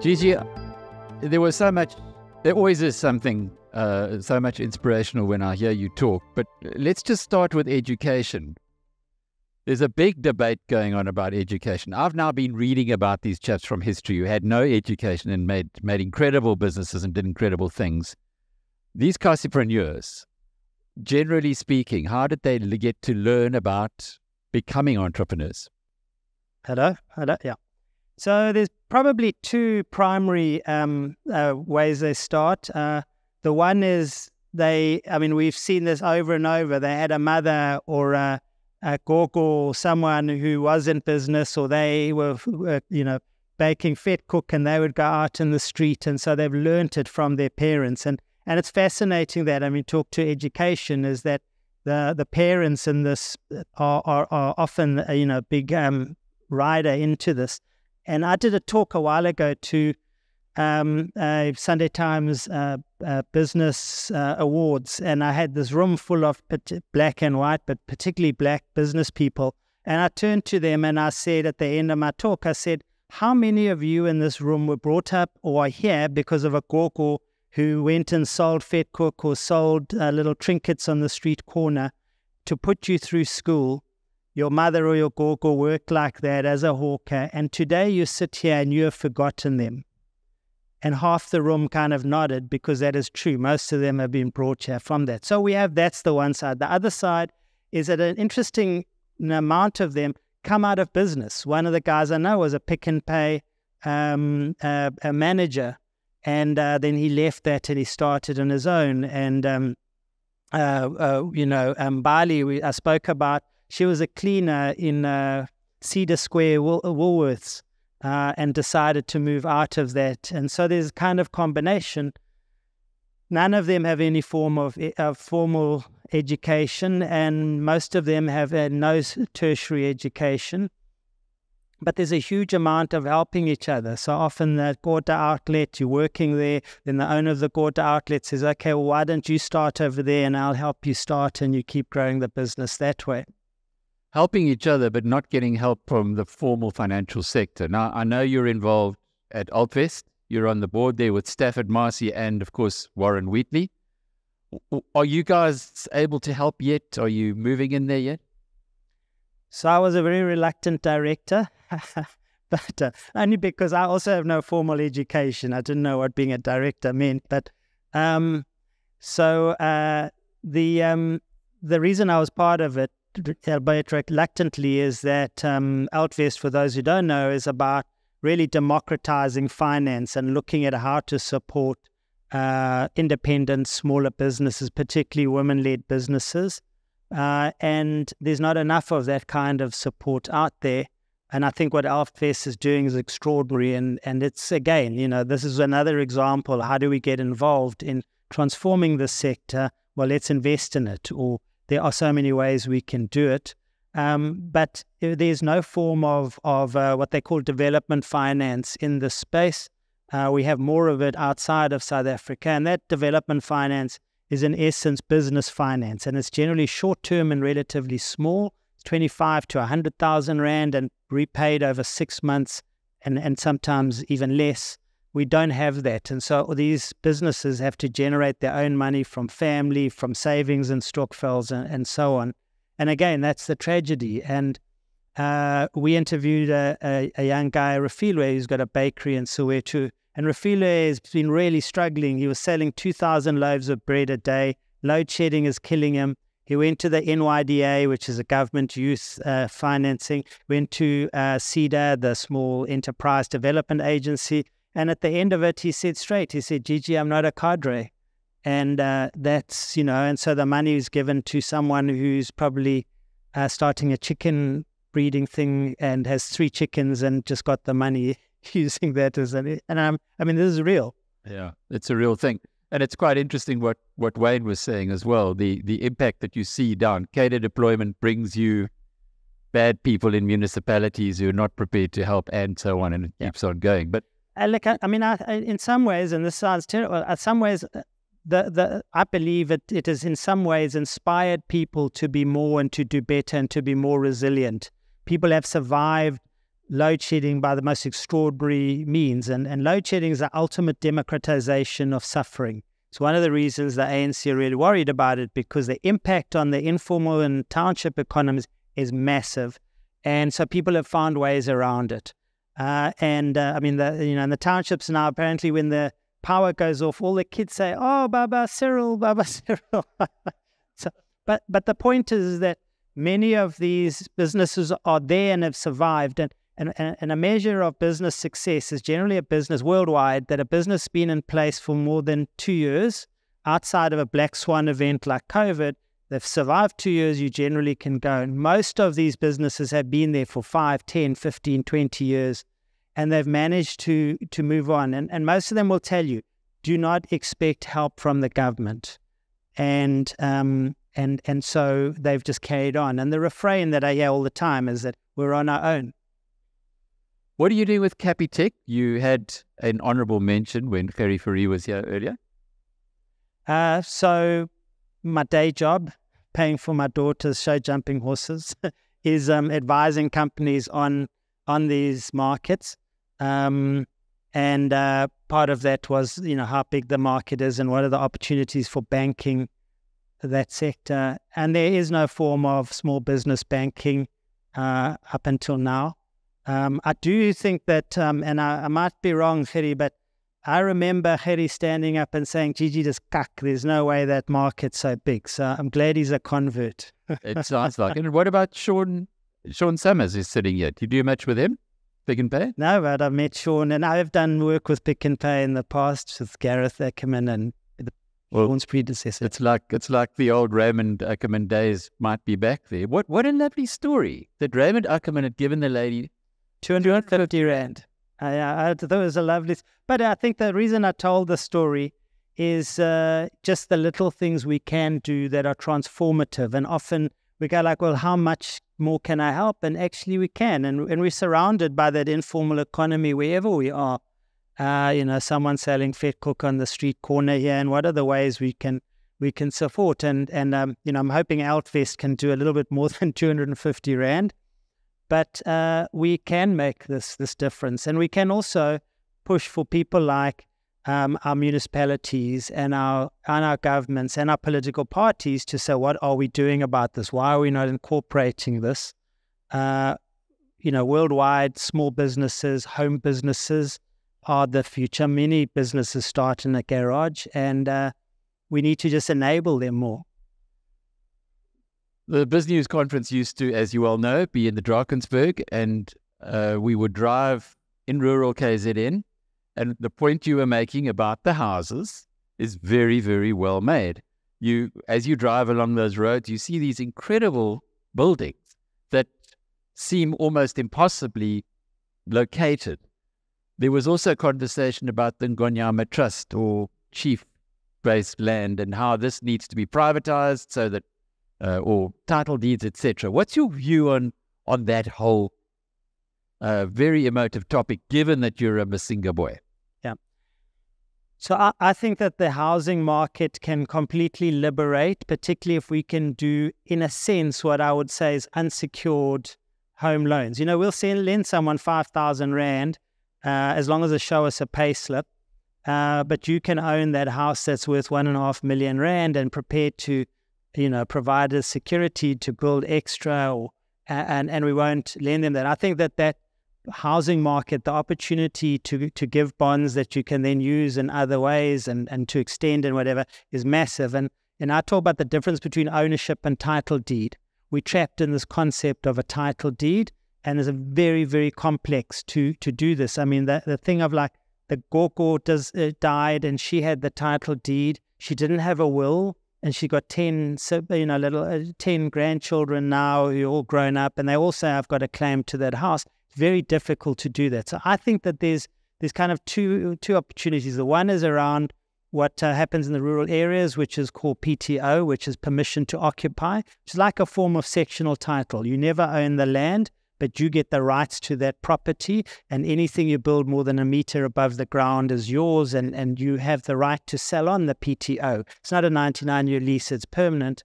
Gigi, there always is something so much inspirational when I hear you talk, but let's just start with education. There's a big debate going on about education. I've now been reading about these chaps from history who had no education and made incredible businesses and did incredible things. These Cpreneurs, generally speaking, how did they get to learn about becoming entrepreneurs? Hello, yeah. So there's probably two primary ways they start. The one is we've seen this over and over. They had a mother or a gogo or someone who was in business, or they were, baking fat cook, and they would go out in the street, and so they've learnt it from their parents. And it's fascinating that, talk to education, is that the parents in this are often, big rider into this. And I did a talk a while ago to Sunday Times Business Awards, and I had this room full of black and white, but particularly black business people. And I turned to them and I said at the end of my talk, I said, how many of you in this room were brought up or are here because of a gogo who went and sold fat cook or sold little trinkets on the street corner to put you through school? Your mother or your gogo worked like that as a hawker, and today you sit here and you have forgotten them. And half the room kind of nodded, because that is true. Most of them have been brought here from that. So that's the one side. The other side is that an interesting amount of them come out of business. One of the guys I know was a Pick and Pay a manager, and then he left that and he started on his own. And Bali, I spoke about. She was a cleaner in Cedar Square, Woolworths, and decided to move out of that. And so there's a kind of combination. None of them have any form of formal education, and most of them have no tertiary education. But there's a huge amount of helping each other. So often the Gorda outlet, you're working there, then the owner of the Gorda outlet says, okay, well, why don't you start over there and I'll help you start, and you keep growing the business that way. Helping each other, but not getting help from the formal financial sector. Now, I know you're involved at Alvest. You're on the board there with Stafford Marcy and, of course, Warren Wheatley. Are you guys able to help yet? Are you moving in there yet? So I was a very reluctant director, but only because I also have no formal education. I didn't know what being a director meant. But the reason I was part of it, albeit reluctantly, is that Alvest, for those who don't know, is about really democratizing finance and looking at how to support independent, smaller businesses, particularly women-led businesses. And there's not enough of that kind of support out there. And I think what Alvest is doing is extraordinary. And it's, again, this is another example. How do we get involved in transforming the sector? Well, let's invest in it. Or there are so many ways we can do it. But there's no form of what they call development finance in this space. We have more of it outside of South Africa. And that development finance is in essence business finance. And it's generally short-term and relatively small. It's 25 to 100,000 Rand and repaid over 6 months and sometimes even less. We don't have that. And so these businesses have to generate their own money from family, from savings and stokvels and so on. And again, that's the tragedy. And we interviewed a young guy, Refilwe, who's got a bakery in Soweto. And Refilwe has been really struggling. He was selling 2,000 loaves of bread a day. Load shedding is killing him. He went to the NYDA, which is a government youth financing, went to CEDA, the Small Enterprise Development Agency. And at the end of it, he said straight, he said, Gigi, I'm not a cadre. And that's, and so the money is given to someone who's probably starting a chicken breeding thing and has 3 chickens and just got the money using that as this is real. Yeah, it's a real thing. And it's quite interesting what Wayne was saying as well. The impact that you see down. Cadre deployment brings you bad people in municipalities who are not prepared to help and so on, and it keeps on going. But in some ways, and this sounds terrible, in some ways, I believe it has in some ways inspired people to be more and to do better and to be more resilient. People have survived load shedding by the most extraordinary means, and load shedding is the ultimate democratization of suffering. It's one of the reasons the ANC are really worried about it, because the impact on the informal and township economies is massive, and so people have found ways around it. I mean, in the townships now, apparently when the power goes off, all the kids say, "Oh, Baba Cyril, Baba Cyril." But the point is that many of these businesses are there and have survived, and a measure of business success is generally a business worldwide that a business has been in place for more than 2 years. Outside of a black swan event like COVID, they've survived 2 years, you generally can go. And most of these businesses have been there for 5, 10, 15, 20 years. And they've managed to move on. And most of them will tell you, do not expect help from the government. And so they've just carried on. And the refrain that I hear all the time is that we're on our own. What do you do with Capitec? You had an honorable mention when Gerrie Fourie was here earlier. So my day job, paying for my daughter's show jumping horses, is advising companies on these markets. And part of that was, how big the market is and what are the opportunities for banking that sector. And there is no form of small business banking up until now. I do think that, and I might be wrong, Gerrie, but I remember Gerrie standing up and saying, "Gigi, just cuck, there's no way that market's so big." So I'm glad he's a convert. It sounds like it. And what about Sean Summers is sitting here? Do you do much with him? Pick n Pay? No, but I've met Sean, and I've done work with Pick n Pay in the past with Gareth Ackerman and Sean's predecessor. It's like the old Raymond Ackerman days might be back there. What a lovely story that Raymond Ackerman had given the lady 250 Rand. I thought it was a lovely... But I think the reason I told the story is just the little things we can do that are transformative. And often we go like, well, how much more can I help? And actually we can. And we're surrounded by that informal economy wherever we are. Someone selling vetkoek on the street corner here. And what are the ways we can support? And I'm hoping Alvest can do a little bit more than 250 Rand. But we can make this difference. And we can also push for people like our municipalities and our governments and our political parties to say, what are we doing about this? Why are we not incorporating this? Worldwide, small businesses, home businesses are the future. Many businesses start in a garage, and we need to just enable them more. The BizNews conference used to, as you all know, be in the Drakensberg, and we would drive in rural KZN. And the point you were making about the houses is very, very well made. As you drive along those roads, you see these incredible buildings that seem almost impossibly located. There was also conversation about the Ngonyama Trust or chief-based land and how this needs to be privatized so that or title deeds, etc. What's your view on that whole very emotive topic, given that you're a Masinga boy? Yeah. So I think that the housing market can completely liberate, particularly if we can do, in a sense, what I would say is unsecured home loans. We'll lend someone 5,000 Rand as long as they show us a pay slip. But you can own that house that's worth 1.5 million Rand and prepared to provide a security to build extra, and we won't lend them that. I think that housing market, the opportunity to give bonds that you can then use in other ways and to extend and whatever is massive. And I talk about the difference between ownership and title deed. We're trapped in this concept of a title deed, and it's a very, very complex to do this. I mean, the thing of like the Goko died and she had the title deed. She didn't have a will. And she got 10 grandchildren now who are all grown up, and they all say, I've got a claim to that house. It's very difficult to do that. So I think that there's kind of two opportunities. The one is around what happens in the rural areas, which is called PTO, which is permission to occupy, which is like a form of sectional title. You never own the land, but you get the rights to that property, and anything you build more than a meter above the ground is yours, and you have the right to sell on the PTO. It's not a 99-year lease, it's permanent.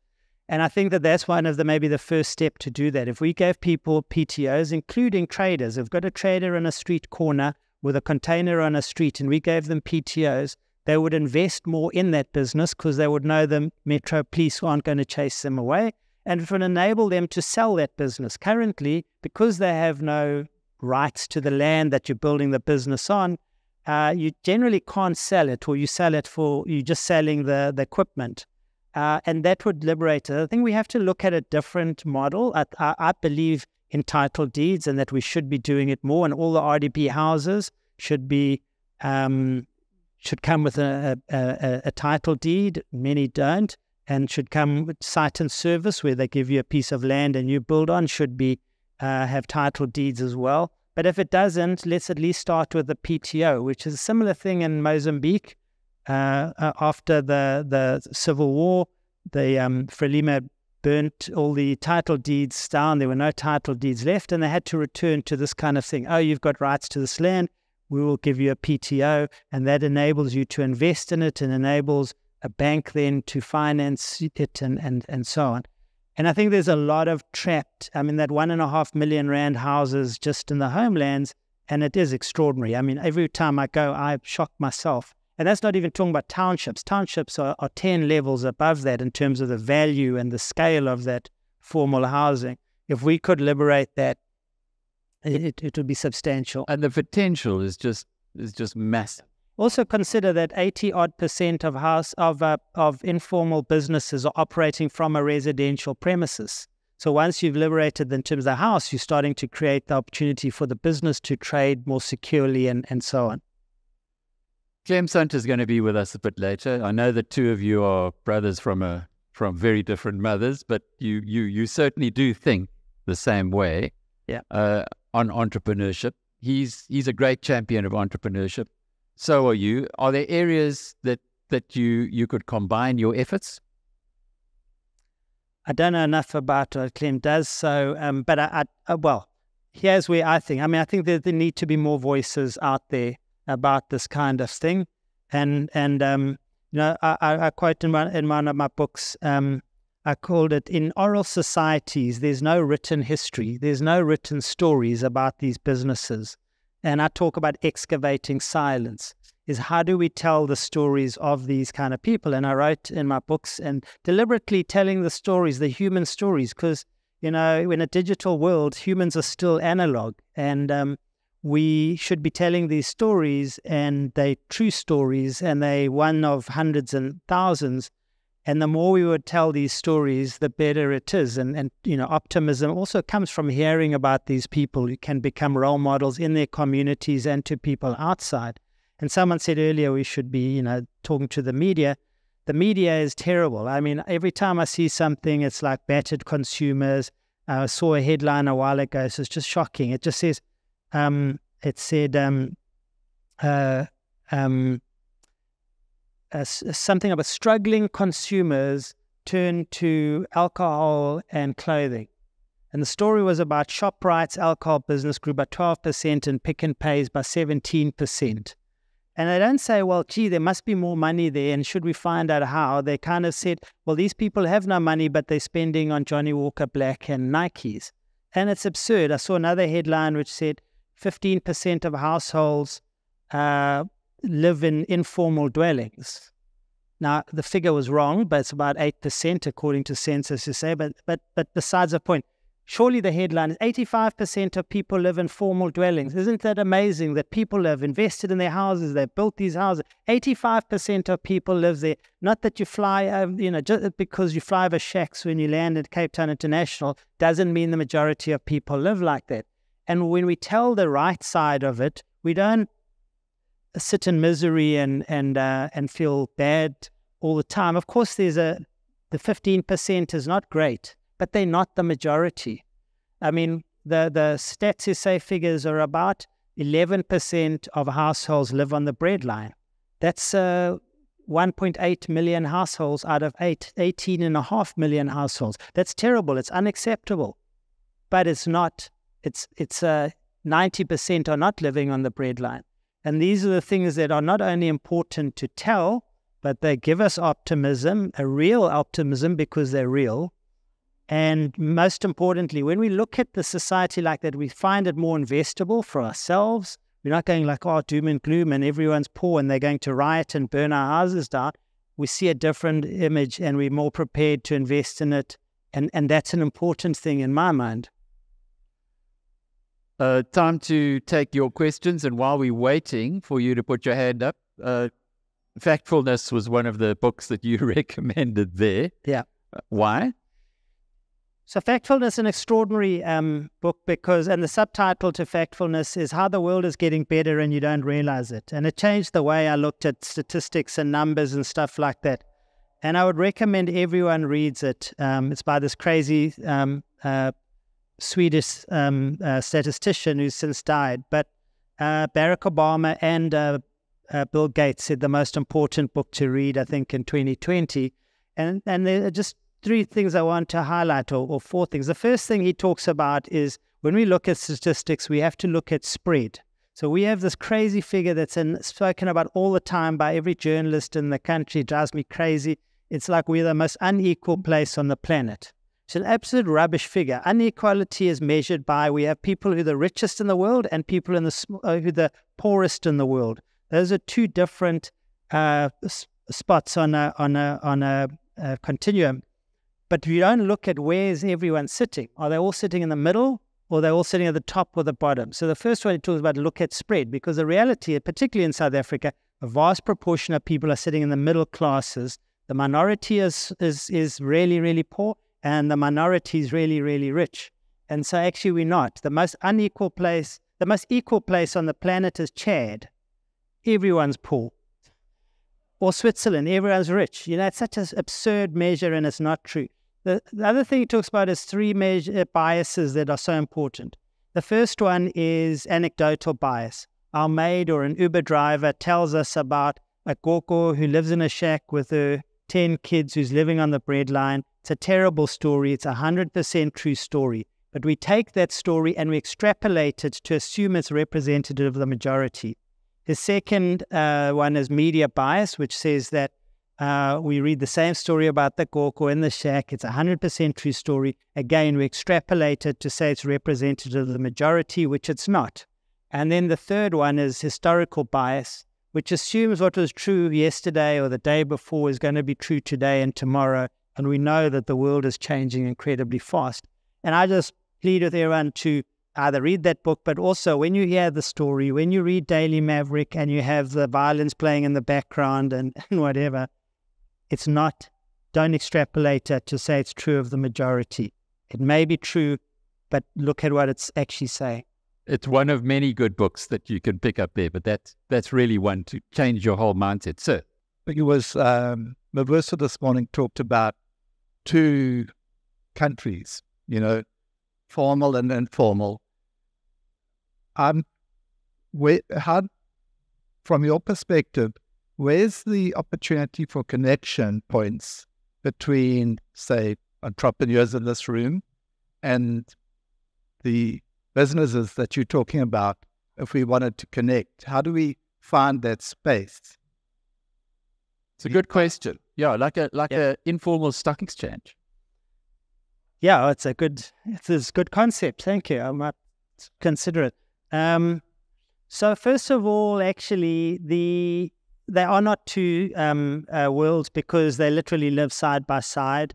And I think that that's one of maybe the first step to do that. If we gave people PTOs, including traders, if we've got a trader in a street corner with a container on a street and we gave them PTOs, they would invest more in that business because they would know the Metro Police aren't going to chase them away. And it would enable them to sell that business. Currently, because they have no rights to the land that you're building the business on, you generally can't sell it, or you sell it for, you're just selling the equipment. And that would liberate it. I think we have to look at a different model. I believe in title deeds and that we should be doing it more, and all the RDP houses should be should come with a title deed. Many don't. And should come with site and service, where they give you a piece of land and you build on, should be have title deeds as well. But if it doesn't, let's at least start with the PTO, which is a similar thing in Mozambique. After the civil war, the Frelimo burnt all the title deeds down. There were no title deeds left, and they had to return to this kind of thing. Oh, you've got rights to this land. We will give you a PTO, and that enables you to invest in it and enables a bank then to finance it and so on. And I think there's a lot of trapped, that 1.5 million rand houses just in the homelands, and it is extraordinary. Every time I go, I shock myself. And that's not even talking about townships. Townships are 10 levels above that in terms of the value and the scale of that formal housing. If we could liberate that, it would be substantial. And the potential is just massive. Also consider that 80-odd% of informal businesses are operating from a residential premises. So once you've liberated them in terms of the house, you're starting to create the opportunity for the business to trade more securely and so on. Clem Sant is going to be with us a bit later. I know the two of you are brothers from very different mothers, but you certainly do think the same way. Yeah. On entrepreneurship. He's a great champion of entrepreneurship. So are you. Are there areas that you could combine your efforts? I don't know enough about what Clem does, so but well, here's where I think. I think there need to be more voices out there about this kind of thing, and I quote in one of my books. I called it, in oral societies, there's no written history, there's no written stories about these businesses. And I talk about excavating silence, is how do we tell the stories of these kind of people? And I wrote in my books and deliberately telling the stories, the human stories, because, in a digital world, humans are still analog, and we should be telling these stories, and they're true stories, and they're one of hundreds and thousands. And the more we would tell these stories, the better it is. And optimism also comes from hearing about these people who can become role models in their communities and to people outside. And someone said earlier we should be, talking to the media. The media is terrible. Every time I see something, it's like battered consumers. I saw a headline a while ago, so it's just shocking. It just says, something about struggling consumers turn to alcohol and clothing. And the story was about ShopRite's alcohol business grew by 12% and Pick n Pay's by 17%. And they don't say, well, gee, there must be more money there, and should we find out how? They kind of said, well, these people have no money, but they're spending on Johnny Walker Black and Nikes. And it's absurd. I saw another headline which said 15% of households live in informal dwellings. Now, the figure was wrong, but it's about 8% according to census, you say. But besides the point, surely the headline is 85% of people live in formal dwellings. Isn't that amazing that people have invested in their houses, they've built these houses. 85% of people live there. Not that you fly, just because you fly over shacks when you land at Cape Town International doesn't mean the majority of people live like that. And when we tell the right side of it, we don't sit in misery and feel bad all the time. Of course, the 15% is not great, but they're not the majority. The Stats SA figures are about 11% of households live on the breadline. That's 1.8 million households out of 18.5 million households. That's terrible. It's unacceptable. But it's not it's 90% are not living on the breadline. And these are the things that are not only important to tell, but they give us optimism, a real optimism, because they're real. And most importantly, when we look at the society like that, we find it more investable for ourselves. We're not going like, oh, doom and gloom and everyone's poor and they're going to riot and burn our houses down. We see a different image and we're more prepared to invest in it. And that's an important thing in my mind. Time to take your questions. And while we're waiting for you to put your hand up, Factfulness was one of the books that you recommended there. Yeah. Why? So Factfulness is an extraordinary book because, and the subtitle to Factfulness is How the World is Getting Better and You Don't Realize It. And it changed the way I looked at statistics and numbers and stuff like that. And I would recommend everyone reads it. It's by this crazy Swedish statistician who's since died. But Barack Obama and Bill Gates said the most important book to read, I think, in 2020. And there are just three things I want to highlight, or four things. The first thing he talks about is when we look at statistics, we have to look at spread. So we have this crazy figure that's spoken about all the time by every journalist in the country. It drives me crazy. It's like we're the most unequal place on the planet. It's an absolute rubbish figure. Inequality is measured by, we have people who are the richest in the world and people who are the poorest in the world. Those are two different spots on a continuum. But you don't look at where's everyone sitting. Are they all sitting in the middle, or are they all sitting at the top or the bottom? So the first one he talks about, look at spread, because the reality, particularly in South Africa, a vast proportion of people are sitting in the middle classes. The minority is really, really poor, and the minority is really, really rich. And so actually we're not. The most unequal place, the most equal place on the planet is Chad. Everyone's poor. Or Switzerland, everyone's rich. You know, it's such an absurd measure, and it's not true. The other thing he talks about is three biases that are so important. The first one is anecdotal bias. Our maid or an Uber driver tells us about a Goko who lives in a shack with her 10 kids who's living on the breadline. It's a terrible story. It's a 100% true story. But we take that story and we extrapolate it to assume it's representative of the majority. His second one is media bias, which says that we read the same story about the Goko in the shack. It's a 100% true story. Again, we extrapolate it to say it's representative of the majority, which it's not. And then the third one is historical bias, which assumes what was true yesterday or the day before is going to be true today and tomorrow. And we know that the world is changing incredibly fast. And I just plead with everyone to either read that book, but also when you hear the story, when you read Daily Maverick and you have the violins playing in the background and whatever, it's not, don't extrapolate it to say it's true of the majority. It may be true, but look at what it's actually saying. It's one of many good books that you can pick up there, but that's really one to change your whole mindset. Sir? It was, Marissa this morning talked about two countries, you know, formal and informal. From your perspective, where's the opportunity for connection points between, say, entrepreneurs in this room and the businesses that you're talking about? If we wanted to connect, how do we find that space? It's a good question. Yeah, like a informal stock exchange. Yeah, it's a good concept. Thank you. I might consider it. So first of all, actually, they are not two worlds because they literally live side by side.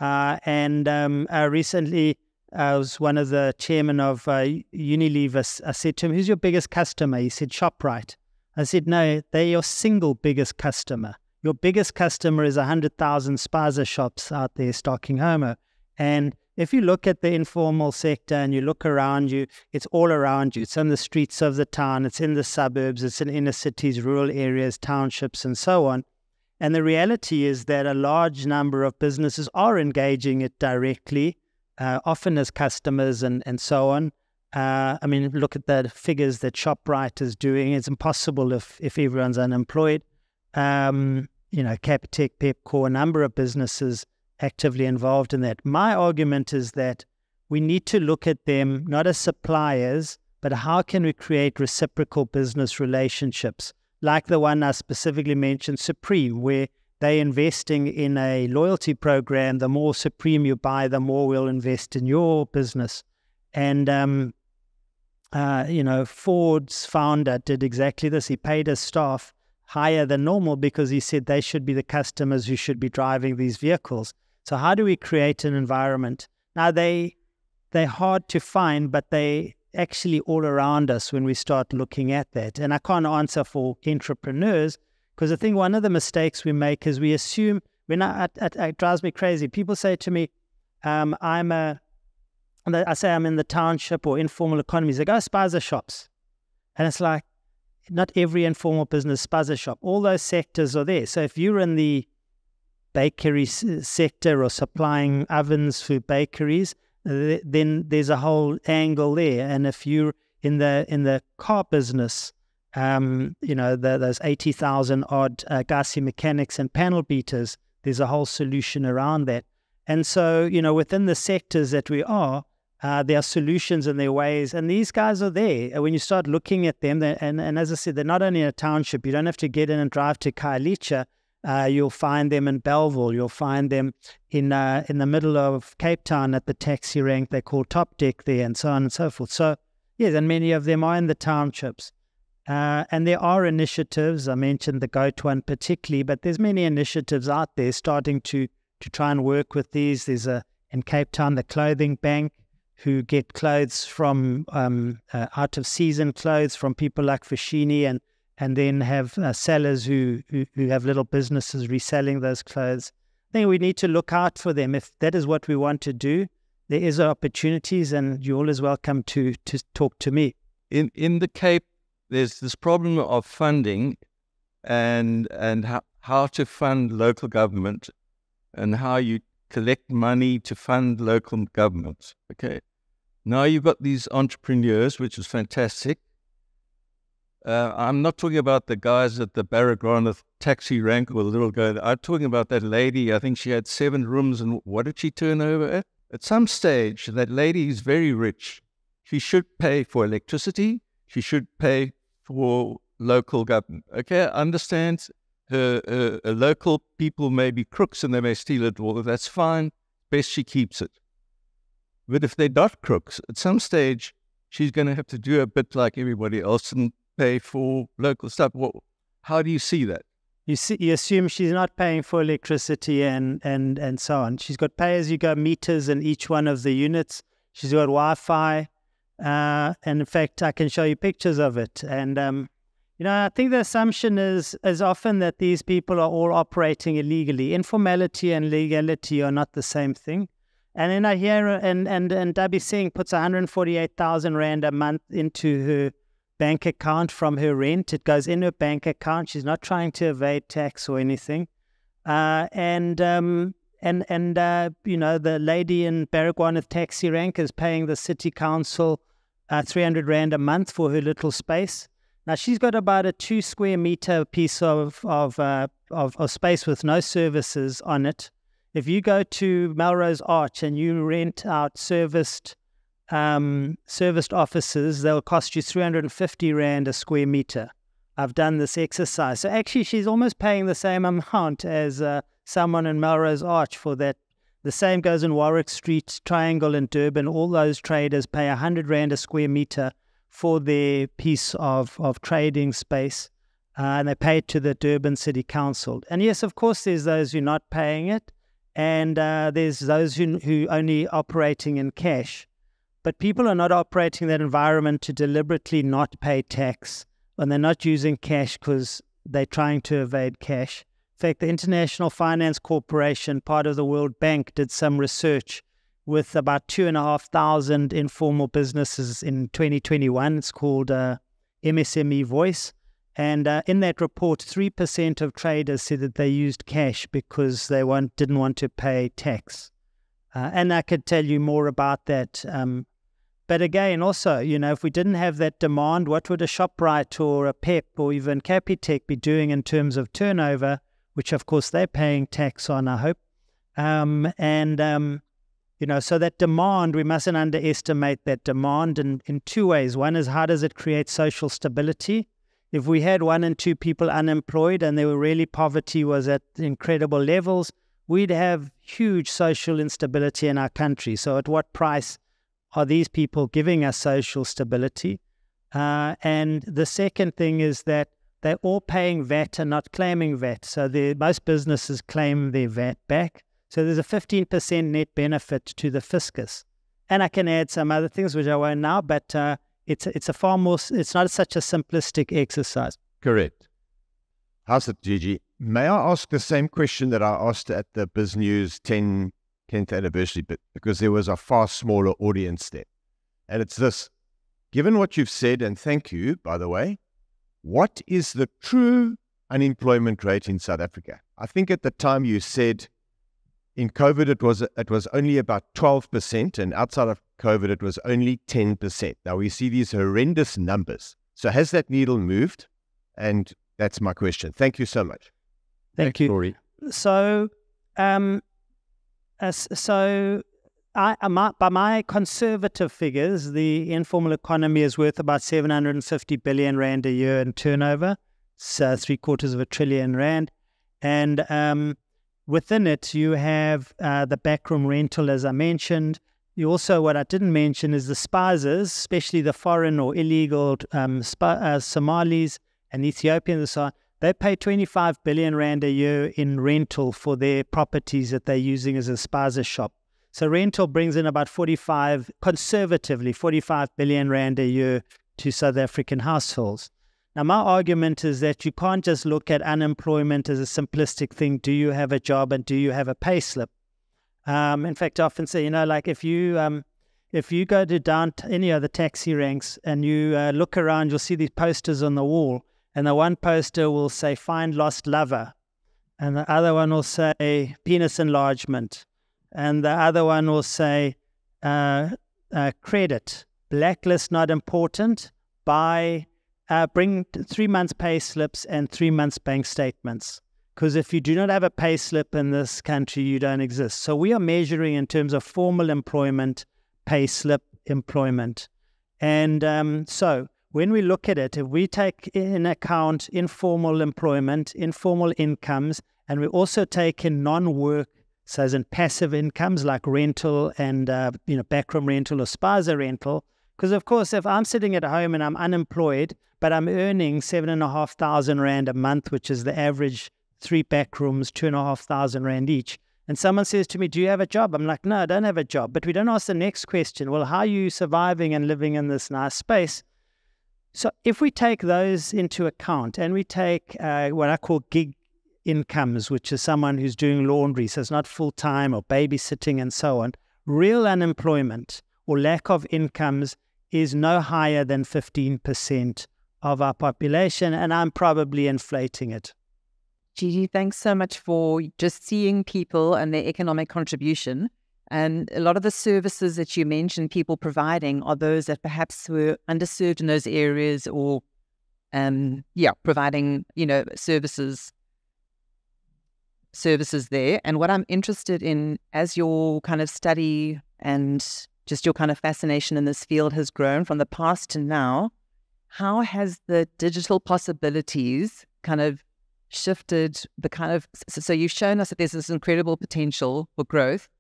Recently, I was one of the chairman of Unilever. I said to him, "Who's your biggest customer?" He said, "ShopRite." I said, "No, they're your single biggest customer. Your biggest customer is 100,000 spaza shops out there stocking Homo." And if you look at the informal sector and you look around you, it's all around you. It's on the streets of the town, it's in the suburbs, it's in inner cities, rural areas, townships, and so on. And the reality is that a large number of businesses are engaging it directly, often as customers and so on. I mean, look at the figures that ShopRite is doing. It's impossible if everyone's unemployed. Capitec, Pepco, a number of businesses actively involved in that. My argument is that we need to look at them not as suppliers, but how can we create reciprocal business relationships, like the one I specifically mentioned, Supreme, where they're investing in a loyalty program. The more Supreme you buy, the more we'll invest in your business. And, Ford's founder did exactly this. He paid his staff higher than normal because he said they should be the customers who should be driving these vehicles. So how do we create an environment? Now, they're hard to find, but they actually all around us when we start looking at that. And I can't answer for entrepreneurs, because I think one of the mistakes we make is we assume, it drives me crazy. People say to me, I say I'm in the township or informal economies. They go, spaza shops. And it's like, not every informal business spaza shop. All those sectors are there. So if you're in the bakery sector or supplying ovens for bakeries, then there's a whole angle there. And if you're in the car business, those 80,000 odd Gassi mechanics and panel beaters, there's a whole solution around that. And so, within the sectors that we are, there are solutions and there are ways, and these guys are there. When you start looking at them, and as I said, they're not only in a township. You don't have to get in and drive to Khayelitsha. You'll find them in Belleville. You'll find them in the middle of Cape Town at the taxi rank they call Top Deck there, and so on and so forth. So, yes, and many of them are in the townships. And there are initiatives. I mentioned the GOAT one particularly, but there's many initiatives out there starting to try and work with these. There's in Cape Town, the Clothing Bank, who get clothes from out of season clothes from people like Fashini, and then have sellers who have little businesses reselling those clothes. I think we need to look out for them. If that is what we want to do, there is opportunities, and you're always welcome to talk to me. In the Cape, there's this problem of funding and how to fund local government and how you collect money to fund local government. Okay. Now you've got these entrepreneurs, which is fantastic. I'm not talking about the guys at the Baragwana taxi rank or the little guy. I'm talking about that lady. I think she had 7 rooms, and what did she turn over at? At some stage, that lady is very rich. She should pay for electricity. She should pay for local government. Okay, I understand her local people may be crooks and they may steal it all. That's fine. Best she keeps it. But if they're not crooks, at some stage, she's going to have to do a bit like everybody else and pay for local stuff. How do you see that? You assume she's not paying for electricity and so on. She's got pay-as-you-go meters in each one of the units. She's got Wi-Fi. And in fact, I can show you pictures of it. And, I think the assumption is often that these people are all operating illegally. Informality and legality are not the same thing. And then I hear, and Dabi Singh puts 148,000 Rand a month into her bank account from her rent. It goes in her bank account. She's not trying to evade tax or anything. The lady in Baragwana taxi rank is paying the city council 300 Rand a month for her little space. Now she's got about a 2 square meter piece of space with no services on it. If you go to Melrose Arch and you rent out serviced offices, they'll cost you 350 Rand a square meter. I've done this exercise. So actually she's almost paying the same amount as someone in Melrose Arch for that. The same goes in Warwick Street, Triangle in Durban. All those traders pay 100 Rand a square meter for their piece of trading space. And they pay it to the Durban City Council. And yes, of course, there's those who are not paying it. And there's those who only operating in cash. But people are not operating that environment to deliberately not pay tax. And they're not using cash because they're trying to evade cash. In fact, the International Finance Corporation, part of the World Bank, did some research with about 2,500 informal businesses in 2021. It's called MSME Voice. And in that report, 3% of traders said that they used cash because they didn't want to pay tax. And I could tell you more about that. But again, also, if we didn't have that demand, what would a ShopRite or a PEP or even Capitec be doing in terms of So that demand, we mustn't underestimate that demand in two ways. One is, how does it create social stability? If we had 1 in 2 people unemployed and poverty was at incredible levels, we'd have huge social instability in our country. So at what price are these people giving us social stability? And the second thing is that they're all paying VAT and not claiming VAT. So most businesses claim their VAT back. So there's a 15% net benefit to the fiscus. And I can add some other things which I won't now, but it's not such a simplistic exercise. Correct. How's it, GG? May I ask the same question that I asked at the BizNews 10th anniversary bit, because there was a far smaller audience there. And it's this: given what you've said, and thank you, by the way, what is the true unemployment rate in South Africa? I think at the time you said in COVID it was only about 12%, and outside of COVID it was only 10%. Now we see these horrendous numbers. So has that needle moved? And that's my question. Thank you so much. Thank you. Rory. So, by my conservative figures, the informal economy is worth about 750 billion rand a year in turnover. So R750 billion. And within it, you have the backroom rental, as I mentioned. You also, what I didn't mention is the spouses, especially the foreign or illegal Somalis and Ethiopians and so on. They pay 25 billion rand a year in rental for their properties that they're using as a spaza shop. So rental brings in about conservatively 45 billion rand a year to South African households. Now, my argument is that you can't just look at unemployment as a simplistic thing. Do you have a job and do you have a pay slip? In fact, I often say, like if you go to any of the taxi ranks and you look around, you'll see these posters on the wall. And the one poster will say, find lost lover. And the other one will say, penis enlargement. And the other one will say, credit, blacklist not important, bring 3 months pay slips and 3 months bank statements. Because if you do not have a pay slip in this country, you don't exist. So we are measuring in terms of formal employment, pay slip employment. And so when we look at it, if we take in account informal employment, informal incomes, and we also take in non-work, so as in passive incomes like rental and backroom rental or spaza rental, because of course if I'm sitting at home and I'm unemployed, but I'm earning 7,500 rand a month, which is the average 3 backrooms, 2,500 rand each, and someone says to me, do you have a job? I'm like, no, I don't have a job. But we don't ask the next question, well, how are you surviving and living in this nice space? So if we take those into account and we take what I call gig incomes, which is someone who's doing laundry, so it's not full-time or babysitting and so on, real unemployment or lack of incomes is no higher than 15% of our population, and I'm probably inflating it. Gigi, thanks so much for just seeing people and their economic contribution. And a lot of the services that you mentioned people providing are those that perhaps were underserved in those areas or, providing, services there. And what I'm interested in as your kind of study and just your kind of fascination in this field has grown from the past to now, how has the digital possibilities kind of shifted the kind of, so you've shown us that there's this incredible potential for growth.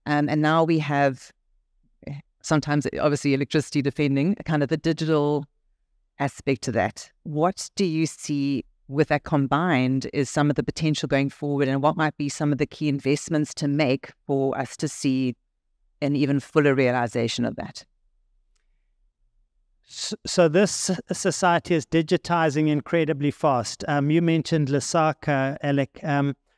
And now we have sometimes, obviously, electricity defending kind of the digital aspect to that. What do you see with that combined is some of the potential going forward, and what might be some of the key investments to make for us to see an even fuller realization of that? So this society is digitizing incredibly fast. You mentioned Lusaka, Alec.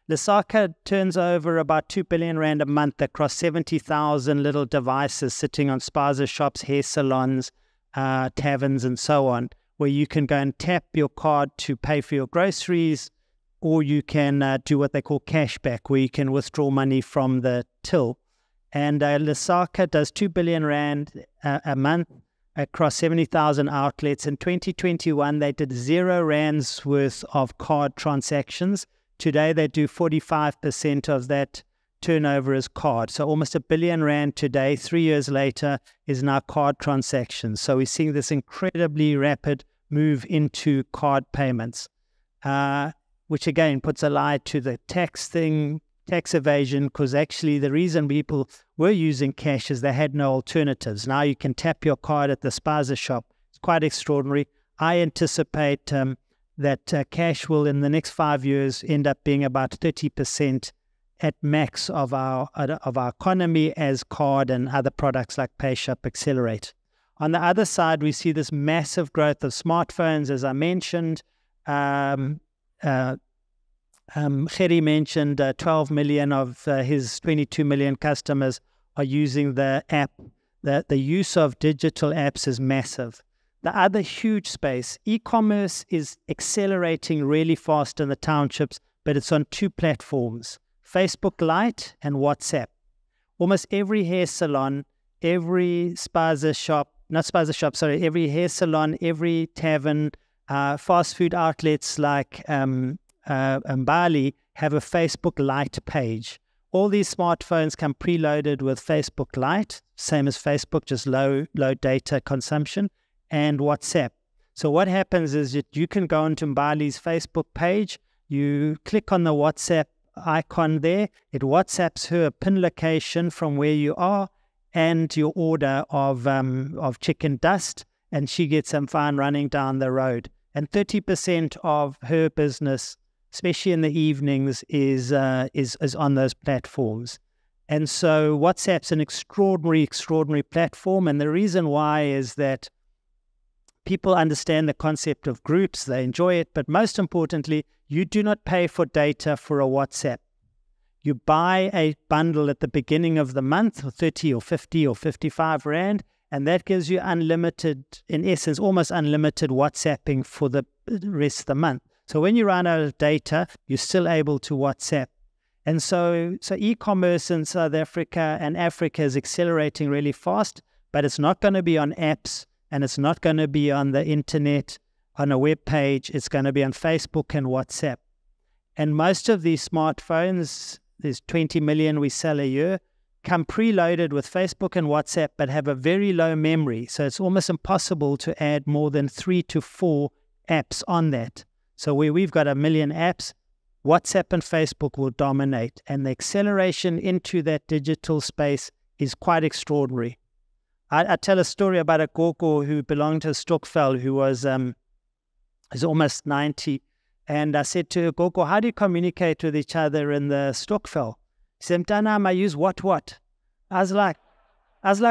Lusaka turns over about 2 billion rand a month across 70,000 little devices sitting on spaza shops, hair salons, taverns, and so on, where you can go and tap your card to pay for your groceries, or you can do what they call cashback, where you can withdraw money from the till. And Lusaka does 2 billion rand a month across 70,000 outlets. In 2021, they did 0 rands worth of card transactions. Today, they do 45% of that turnover is card. So almost R1 billion today, 3 years later, is now card transactions. So we're seeing this incredibly rapid move into card payments, which again puts a lie to the tax thing, tax evasion, because actually the reason people were using cash is they had no alternatives. Now you can tap your card at the spaza shop. It's quite extraordinary. I anticipate that cash will, in the next 5 years, end up being about 30% at max of our economy as card and other products like PayShop accelerate. On the other side, we see this massive growth of smartphones, as I mentioned. Gerry mentioned 12 million of his 22 million customers are using the app. The use of digital apps is massive. The other huge space, e-commerce is accelerating really fast in the townships, but it's on 2 platforms, Facebook Lite and WhatsApp. Almost every hair salon, every every hair salon, every tavern, fast food outlets like Mbali have a Facebook Lite page. All these smartphones come preloaded with Facebook Lite, same as Facebook, just low data consumption, and WhatsApp. So what happens is that you can go onto Mbali's Facebook page, you click on the WhatsApp icon there, it WhatsApps her a pin location from where you are and your order of chicken dust, and she gets some fine running down the road. And 30% of her business, especially in the evenings, is on those platforms. And so WhatsApp's an extraordinary platform. And the reason why is that people understand the concept of groups, they enjoy it, but most importantly, you do not pay for data for a WhatsApp. You buy a bundle at the beginning of the month for 30 or 50 or 55 Rand, and that gives you unlimited, in essence, almost unlimited WhatsApping for the rest of the month. So when you run out of data, you're still able to WhatsApp. And so e-commerce in South Africa and Africa is accelerating really fast, but it's not going to be on apps and it's not going to be on the internet, on a web page. It's going to be on Facebook and WhatsApp. And most of these smartphones, there's 20 million we sell a year, come preloaded with Facebook and WhatsApp, but have a very low memory. So it's almost impossible to add more than 3 to 4 apps on that. So where we've got 1 million apps, WhatsApp and Facebook will dominate. And the acceleration into that digital space is quite extraordinary. I tell a story about a gogo who belonged to Stokvel, who was almost 90. And I said to her, Gogo, how do you communicate with each other in the Stokvel? She said, Mtanam, I use what? I was like,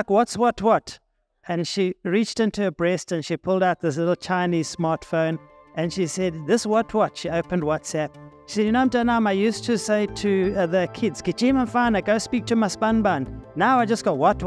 what's what? And she reached into her breast and she pulled out this little Chinese smartphone and she said, this what? She opened WhatsApp. She said, Mtanam, I used to say to the kids, Kichima Fana, go speak to my spanban. Now I just go, what?